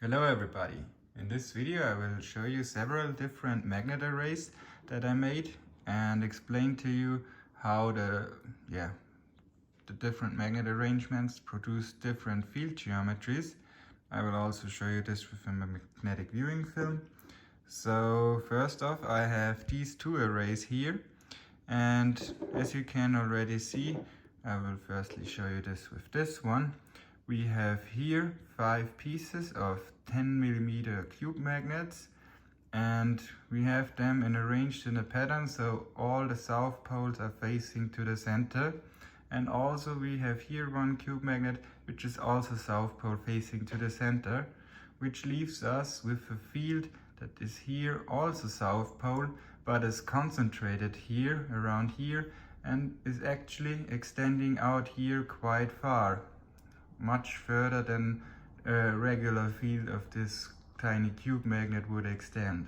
Hello everybody! In this video I will show you several different magnet arrays that I made and explain to you how the different magnet arrangements produce different field geometries. I will also show you this with a magnetic viewing film. So first off, I have these two arrays here, and as you can already see, I will firstly show you this with this one. We have here 5 pieces of 10mm cube magnets, and we have them arranged in a pattern so all the south poles are facing to the center. And also we have here one cube magnet which is also south pole facing to the center, which leaves us with a field that is here also south pole, but is concentrated here around here and is actually extending out here quite far, much further than a regular field of this tiny cube magnet would extend.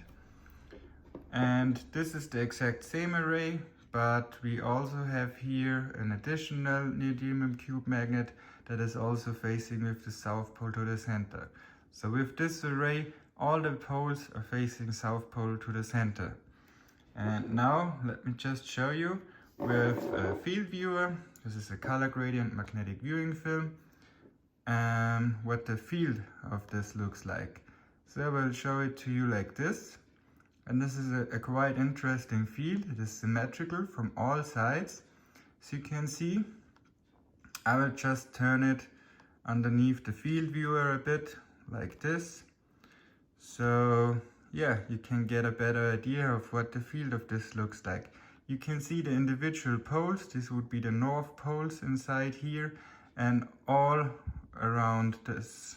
And this is the exact same array, but we also have here an additional neodymium cube magnet that is also facing with the south pole to the center. So with this array, all the poles are facing south pole to the center. And now let me just show you with a field viewer. This is a color gradient magnetic viewing film. What the field of this looks like. So I will show it to you like this. And this is a quite interesting field. It is symmetrical from all sides. As you can see, I will just turn it underneath the field viewer a bit like this. So yeah, you can get a better idea of what the field of this looks like. You can see the individual poles. This would be the north poles inside here, and all around this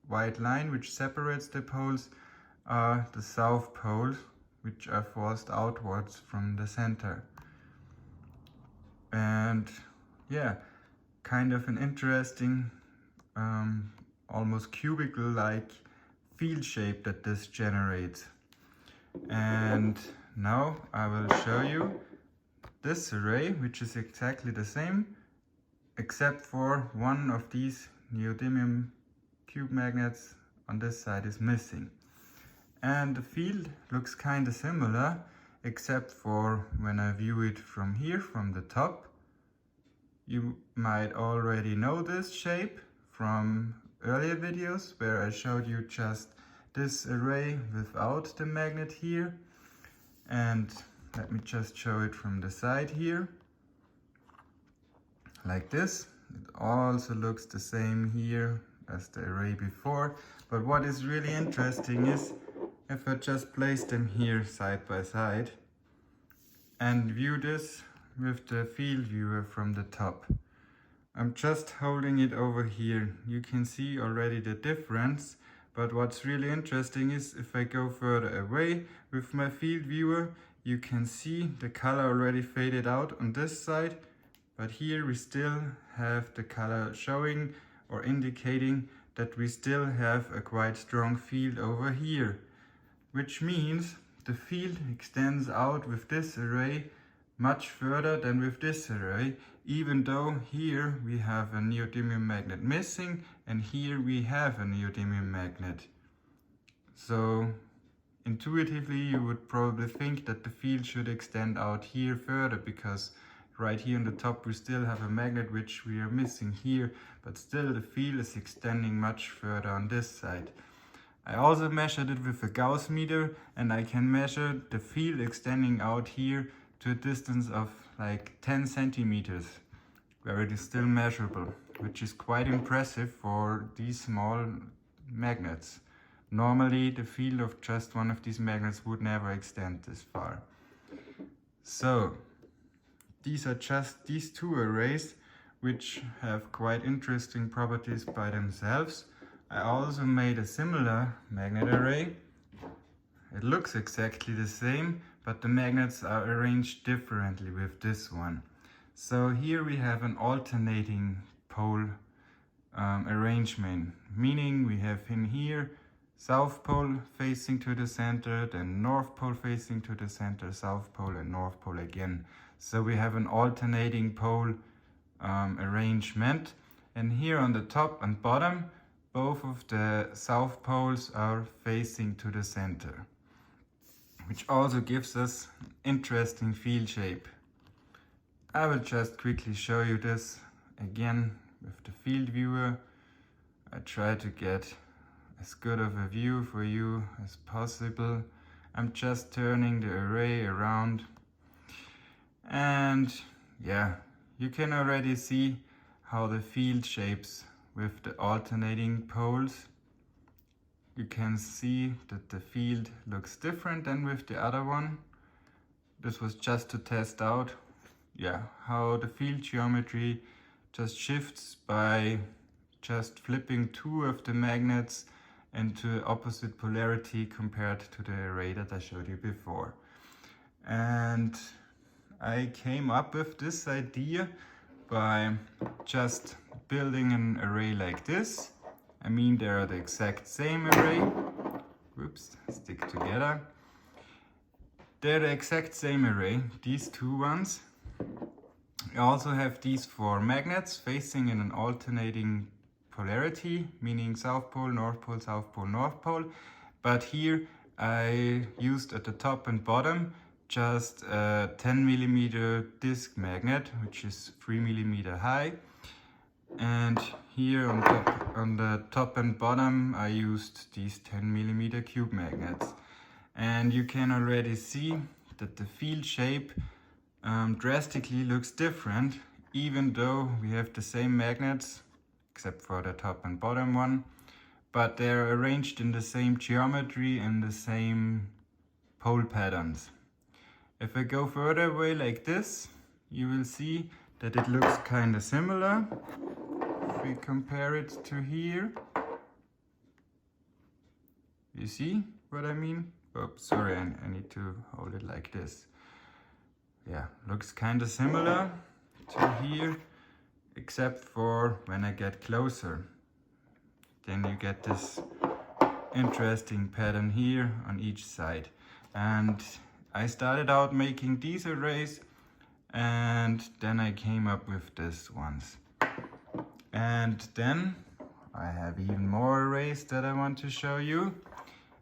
white line which separates the poles are the south poles, which are forced outwards from the center. And yeah, kind of an interesting almost cubicle like field shape that this generates. And now I will show you this array, which is exactly the same except for one of these neodymium cube magnets on this side is missing. And the field looks kind of similar, except for when I view it from here, from the top. You might already know this shape from earlier videos where I showed you just this array without the magnet here. And let me just show it from the side here, like this. It also looks the same here as the array before, but what is really interesting is if I just place them here side by side and view this with the field viewer from the top. I'm just holding it over here. You can see already the difference, but what's really interesting is if I go further away with my field viewer, you can see the color already faded out on this side. But here we still have the color showing or indicating that we still have a quite strong field over here, which means the field extends out with this array much further than with this array, even though here we have a neodymium magnet missing and here we have a neodymium magnet. So intuitively you would probably think that the field should extend out here further, because right here on the top we still have a magnet which we are missing here, but still the field is extending much further on this side. I also measured it with a Gauss meter, and I can measure the field extending out here to a distance of like 10 centimeters, where it is still measurable, which is quite impressive for these small magnets. Normally the field of just one of these magnets would never extend this far. So these are just these two arrays, which have quite interesting properties by themselves. I also made a similar magnet array. It looks exactly the same, but the magnets are arranged differently with this one. So here we have an alternating pole arrangement, meaning we have in here south pole facing to the center, then north pole facing to the center, south pole and north pole again. So we have an alternating pole arrangement, and here on the top and bottom both of the south poles are facing to the center, which also gives us an interesting field shape. I will just quickly show you this again with the field viewer. I try to get as good of a view for you as possible. I'm just turning the array around, and yeah, you can already see how the field shapes with the alternating poles. You can see that the field looks different than with the other one. This was just to test out, yeah, how the field geometry just shifts by just flipping two of the magnets into opposite polarity compared to the array that I showed you before. And I came up with this idea by just building an array like this. I mean, they are the exact same array. Whoops, stick together. They're the exact same array, these two ones. We also have these four magnets facing in an alternating polarity, meaning South Pole, North Pole, South Pole, North Pole. But here I used at the top and bottom just a 10mm disc magnet, which is 3mm high. And here on the top and bottom I used these 10mm cube magnets. And you can already see that the field shape drastically looks different, even though we have the same magnets, except for the top and bottom one, but they're arranged in the same geometry and the same pole patterns. If I go further away like this, you will see that it looks kind of similar. If we compare it to here, you see what I mean? Oh, sorry, I need to hold it like this. Yeah, looks kind of similar to here, except for when I get closer. Then you get this interesting pattern here on each side. And I started out making these arrays, and then I came up with this ones. And then I have even more arrays that I want to show you.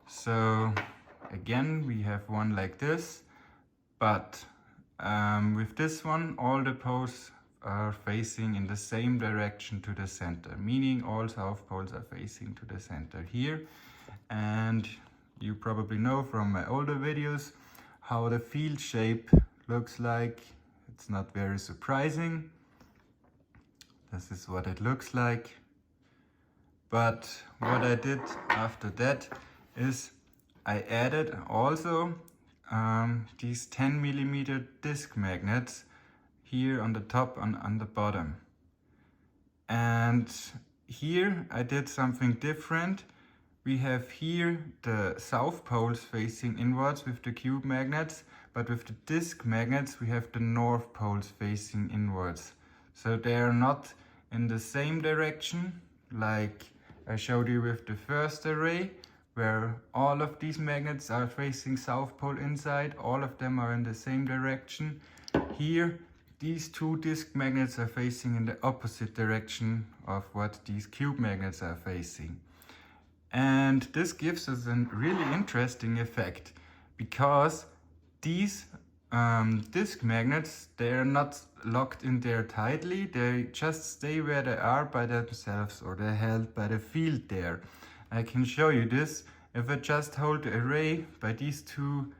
So again, we have one like this, but with this one, all the poles are facing in the same direction to the center, meaning all south poles are facing to the center here. And you probably know from my older videos how the field shape looks like. It's not very surprising. This is what it looks like. But what I did after that is I added also these 10mm disc magnets here on the top and on the bottom. And here I did something different. We have here the south poles facing inwards with the cube magnets, but with the disc magnets we have the north poles facing inwards. So they are not in the same direction like I showed you with the first array, where all of these magnets are facing south pole inside, all of them are in the same direction. Here, these two disc magnets are facing in the opposite direction of what these cube magnets are facing. And this gives us a really interesting effect, because these disc magnets, they're not locked in there tightly, they just stay where they are by themselves, or they're held by the field there. I can show you this. If I just hold the array by these two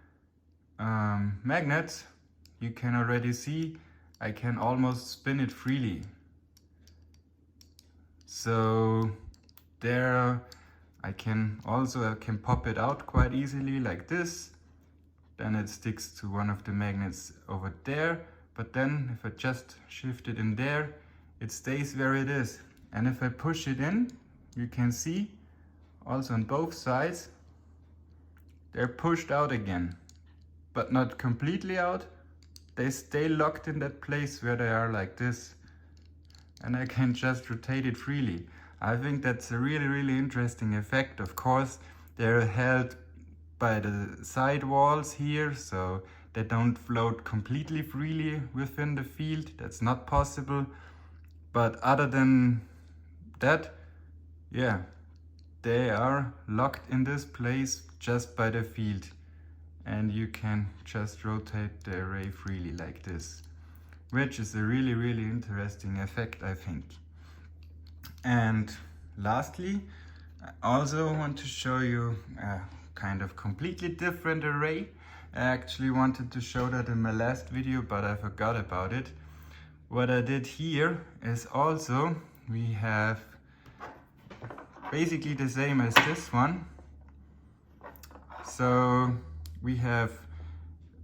magnets, you can already see I can almost spin it freely. So there I can pop it out quite easily like this. Then it sticks to one of the magnets over there. But then if I just shift it in there, it stays where it is. And if I push it in, you can see also on both sides, they're pushed out again, but not completely out. They stay locked in that place where they are like this. And I can just rotate it freely. I think that's a really interesting effect. Of course, they're held by the side walls here, so they don't float completely freely within the field. That's not possible. But other than that, yeah, they are locked in this place just by the field, and you can just rotate the array freely like this, which is a really interesting effect, I think. And lastly, I also want to show you a kind of completely different array. I actually wanted to show that in my last video, but I forgot about it. What I did here is also, we have basically the same as this one. So we have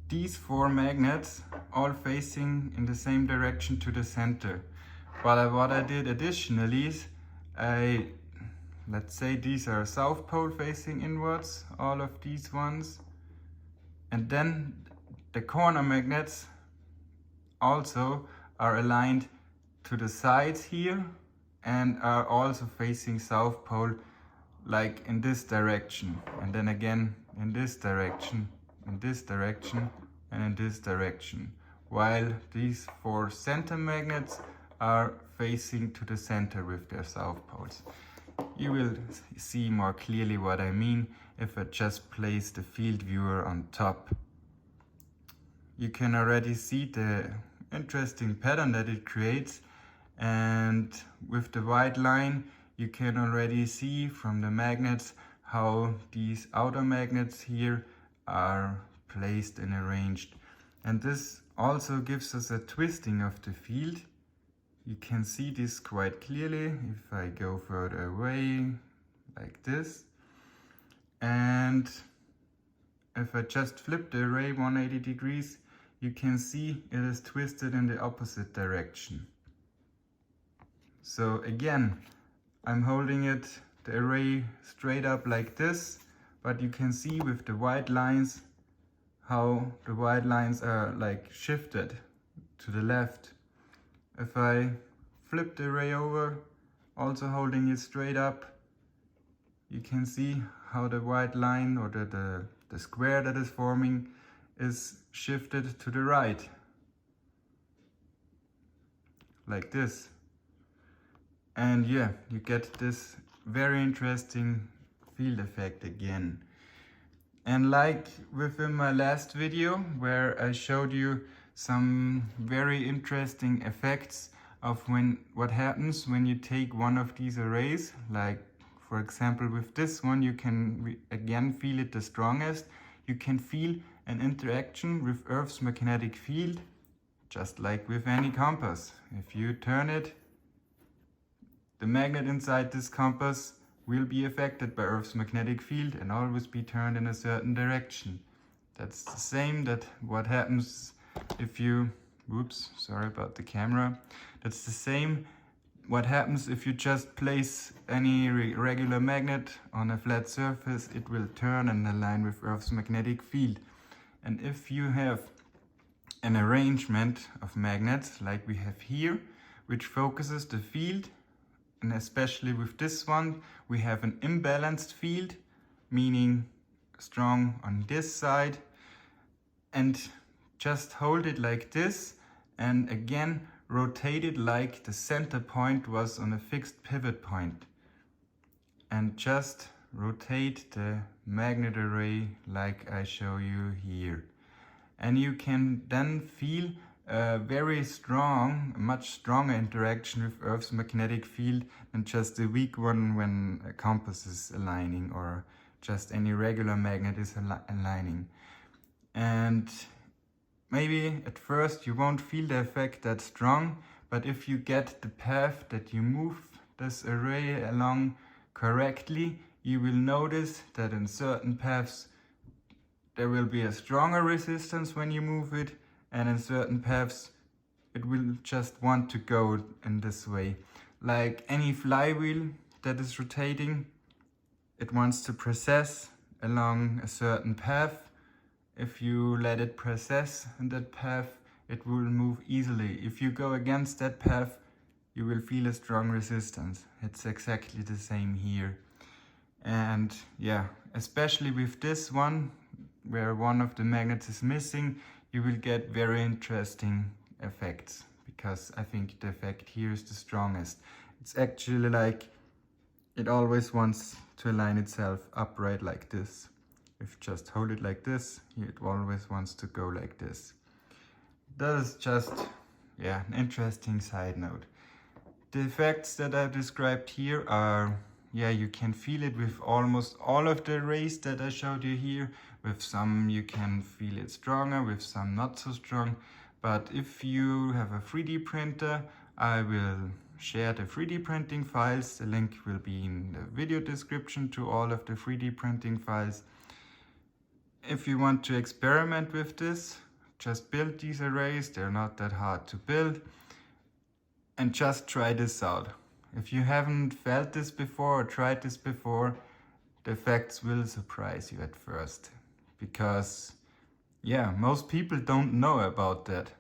these 4 magnets all facing in the same direction to the center. But what I did additionally is let's say these are south pole facing inwards, all of these ones. And then the corner magnets also are aligned to the sides here and are also facing south pole, like in this direction, and then again in this direction, in this direction, and in this direction, while these 4 center magnets are facing to the center with their south poles. You will see more clearly what I mean if I just place the field viewer on top. You can already see the interesting pattern that it creates, and with the white line you can already see from the magnets how these outer magnets here are placed and arranged. And this also gives us a twisting of the field. You can see this quite clearly if I go further away like this. And if I just flip the array 180 degrees, you can see it is twisted in the opposite direction. So again, I'm holding it, the array, straight up like this, but you can see with the white lines how the white lines are like shifted to the left. If I flip the array over, also holding it straight up, you can see how the white line, or the square that is forming, is shifted to the right, like this. And yeah, you get this very interesting field effect again. And like within my last video, where I showed you some very interesting effects of what happens when you take one of these arrays, like for example with this one, you can again feel it the strongest. You can feel an interaction with Earth's magnetic field, just like with any compass. If you turn it, the magnet inside this compass will be affected by Earth's magnetic field and always be turned in a certain direction. That's the same that what happens if you, whoops, sorry about the camera. That's the same what happens if you just place any regular magnet on a flat surface. It will turn and align with Earth's magnetic field. And if you have an arrangement of magnets like we have here, which focuses the field, and especially with this one, we have an imbalanced field, meaning strong on this side, and just hold it like this, and again rotate it like the center point was on a fixed pivot point, and just rotate the magnet array like I show you here. And you can then feel a very strong, much stronger interaction with Earth's magnetic field than just a weak one when a compass is aligning or just any regular magnet is aligning. And maybe at first you won't feel the effect that strong, but if you get the path that you move this array along correctly, you will notice that in certain paths there will be a stronger resistance when you move it, and in certain paths it will just want to go in this way. Like any flywheel that is rotating, it wants to process along a certain path. If you let it process in that path, it will move easily. If you go against that path, you will feel a strong resistance. It's exactly the same here. And yeah, especially with this one, where one of the magnets is missing, you will get very interesting effects, because I think the effect here is the strongest. It's actually like it always wants to align itself upright like this. If you just hold it like this, it always wants to go like this. That is just, yeah, an interesting side note. The effects that I described here are, yeah, you can feel it with almost all of the arrays that I showed you here. With some you can feel it stronger, with some not so strong. But if you have a 3D printer, I will share the 3D printing files. The link will be in the video description to all of the 3D printing files. If you want to experiment with this, just build these arrays. They're not that hard to build. And just try this out. If you haven't felt this before or tried this before, the effects will surprise you at first. Because, yeah, most people don't know about that.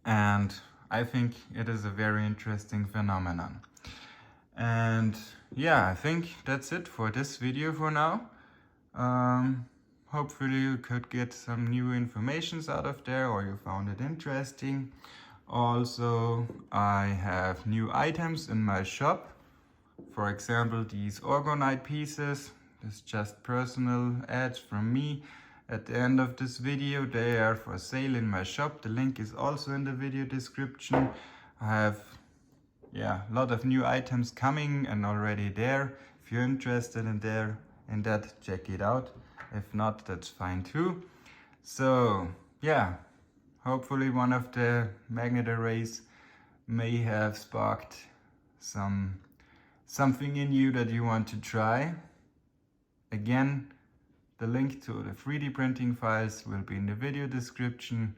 And I think it is a very interesting phenomenon. And yeah, I think that's it for this video for now. Hopefully you could get some new informations out of there, or you found it interesting. Also, I have new items in my shop. For example, these orgonite pieces. This is just personal ads from me. At the end of this video, they are for sale in my shop. The link is also in the video description. I have, yeah, a lot of new items coming and already there. If you're interested in that, check it out. If not, that's fine too. So, yeah. Hopefully one of the magnet arrays may have sparked something in you that you want to try. Again, the link to the 3D printing files will be in the video description.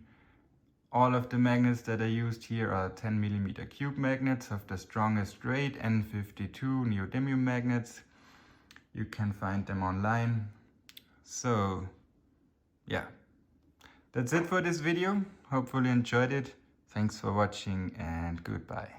All of the magnets that I used here are 10mm cube magnets of the strongest grade, N52 neodymium magnets. You can find them online. So, yeah. That's it for this video. Hopefully you enjoyed it. Thanks for watching and goodbye.